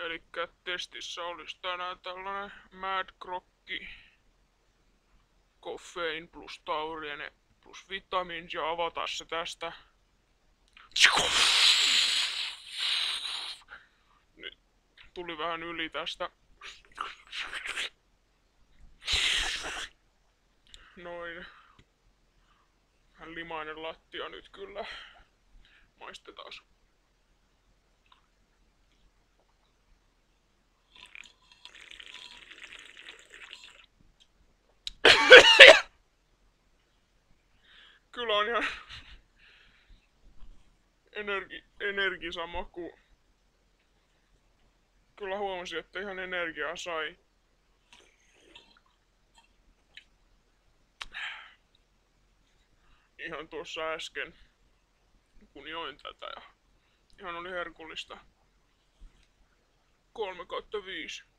Elikkä testissä olisi tänään tällainen Mad Grokki, koffein plus tauriene plus vitamiinit ja avata se tästä. Nyt tuli vähän yli tästä. Noin. Vähän limainen lattia nyt kyllä. Maistetaan. Kyllä on ihan energisa maku. Kyllä huomasin, että ihan energiaa sai. Ihan tuossa äsken, kun join tätä ja ihan oli herkullista. 3/5.